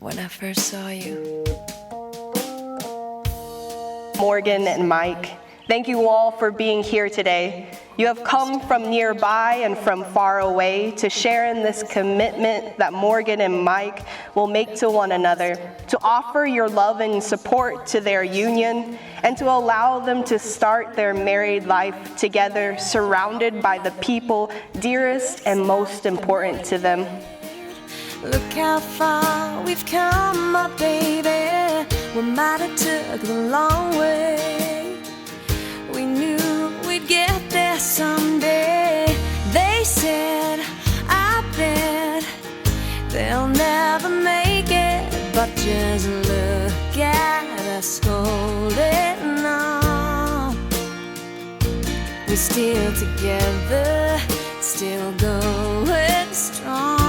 when I first saw you. Morgan and Mike, thank you all for being here today. You have come from nearby and from far away to share in this commitment that Morgan and Mike will make to one another, to offer your love and support to their union, and to allow them to start their married life together, surrounded by the people dearest and most important to them. Look how far we've come, my baby. We might have took the long way. We knew we'd get there someday. They said, I bet they'll never make it, but just look at us holding on. We're still together, still going strong.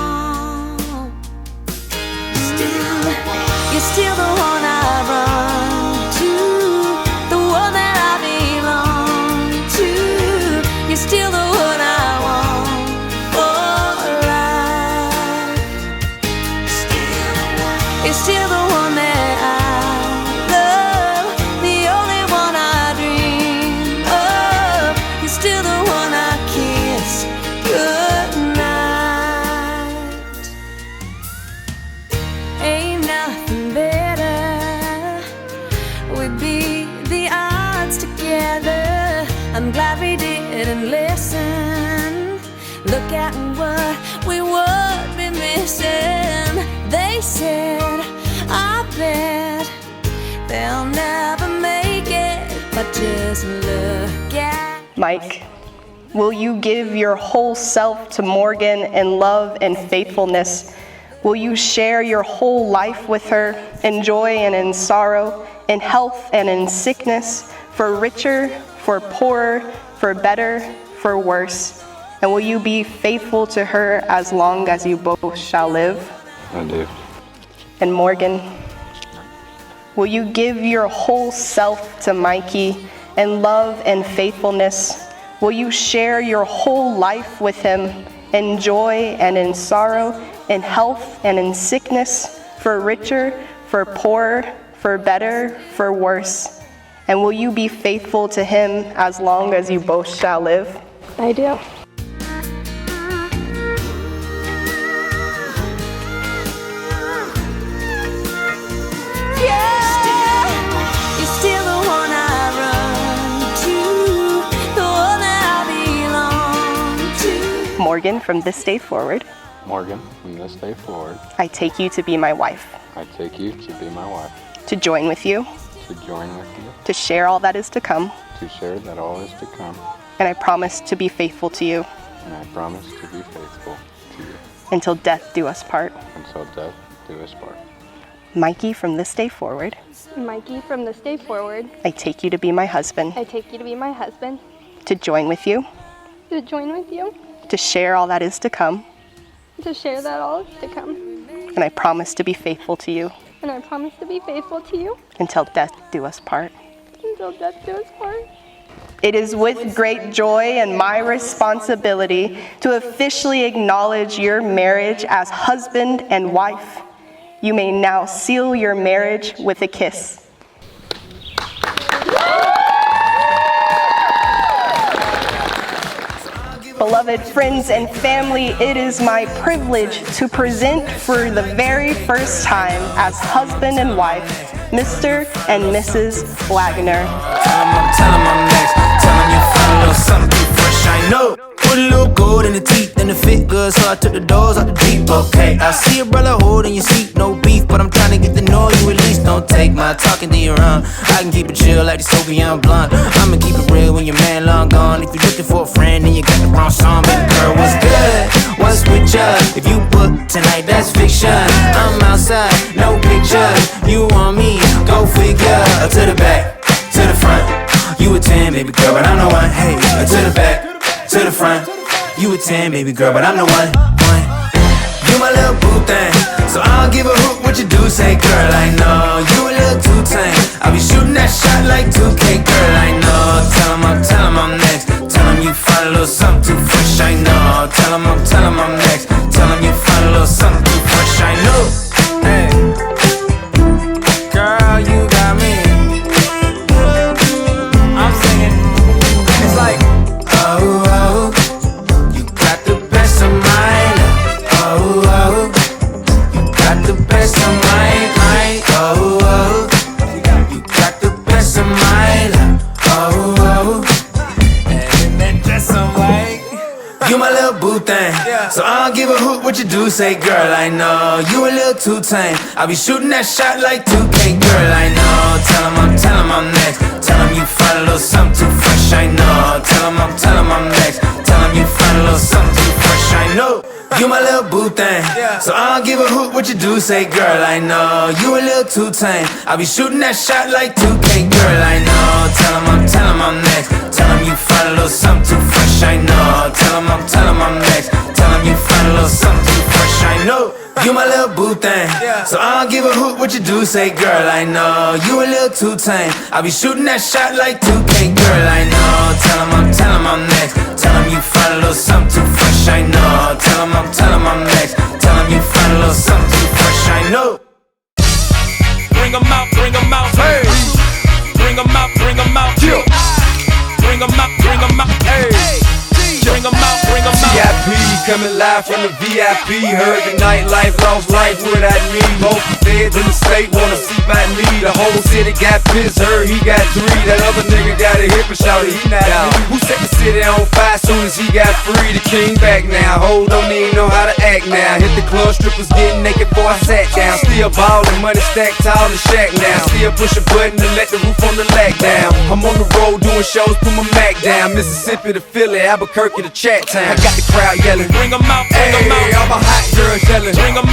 You're still the one I run to, the one that I belong to. You're still the one I want for life. You're still the one that I love, the only one I dream of. You're still the one I kiss goodnight. Ain't nothing better. We'd beat the odds together. I'm glad we didn't listen. Look at what we would be missing. They said, I bet they'll never make it, but just look at. Mike, will you give your whole self to Morgan in love and faithfulness? Will you share your whole life with her, in joy and in sorrow, in health and in sickness, for richer, for poorer, for better, for worse? And will you be faithful to her as long as you both shall live? I do. And Morgan, will you give your whole self to Mikey in love and faithfulness? Will you share your whole life with him, in joy and in sorrow, in health and in sickness, for richer, for poorer, for better, for worse? And will you be faithful to him as long as you both shall live? I do. You're still the one I run to, the one that I belong to. Morgan, from this day forward, Morgan, from this day forward, I take you to be my wife, I take you to be my wife, to join with you, to join with you, to share all that is to come, to share that all is to come, and I promise to be faithful to you and I promise to be faithful to you until death do us part. until death do us part. Mikey, from this day forward, Mikey, from this day forward, I take you to be my husband, I take you to be my husband, to join with you, to join with you, to share all that is to come, to share that all is to come. and I promise to be faithful to you And I promise to be faithful to you until death do us part. until death do us part. It is with great joy and my responsibility to officially acknowledge your marriage as husband and wife. You may now seal your marriage with a kiss. Beloved friends and family, it is my privilege to present for the very first time as husband and wife, Mr. and Mrs. Waggoner. Tell him I'm next. Tell him you found a little something fresh, I know. Put a little gold in the teeth and the fit good, so I took the doors out the deep. Okay, I see a brother holding your seat, no beef, but I'm trying to get to know you at least. Don't take my talking to your own. I can keep it chill like the Soviet blunt. I'ma keep it real when your man long gone. If you're looking for a friend, then you got the wrong song. Baby girl, what's good? What's with ya? If you book tonight, that's fiction. I'm outside, no pictures. You want me? Go figure. To the back, to the front. You a 10, baby girl, but I'm the one. Hey, to the back, to the front. You a 10, baby girl, but I'm the one. You my little boo thing, so I don't give a hoot what you do say, girl. I know you a little too tame. I'll be shooting that shot like 2K, girl. I know. Tell him I'm next. Tell him you find a little something too fresh. I know. Tell him I'm next. Tell him you find a little something too fresh. I know. Hey. So I don't give a hoot what you do, say girl, I know you a little too tame. I be shooting that shot like 2K, girl, I know. Tell him I'm next. Tell him you find a little something too fresh, I know. Tell him I'm next. Tell him you find a little something too fresh, I know. You my little boo thing. So I don't give a hoot what you do, say girl, I know you a little too tame. I be shooting that shot like 2K, girl, I know. Tell him I'm next. Tell him you find a little something too fresh, I know. Tell him I'm next. Tell him you find a little something too fresh, I know. You my little boo thing. So I don't give a hoot what you do, say girl, I know you a little too tame. I be shooting that shot like 2K, girl, I know. Tell him I'm next. Tell him you find a little something too fresh, I know. Tell him I'm next. Tell him you find a little something too fresh, I know. Bring 'em out, hey. Bring 'em out, Bring 'em out, hey. Bring 'em out, VIP coming live from the VIP. Heard the nightlife, lost life without me. Both feds in the state wanna see by me. The whole city got pissed, heard he got 3. That other nigga got a hip and shouted he not out. Who set the city on fire soon as he got free? The king back now, hoes don't even know how to act now. Hit the club, strippers getting naked before I sat down. Still ballin', money stacked tall in the shack now. Still push a button to let the roof on the lag down. I'm on the road doing shows, put my Mac down. Mississippi to Philly, Albuquerque to Chat Town. I got the crowd yelling, Bring 'em out, hey, all my hot girls yelling, Bring 'em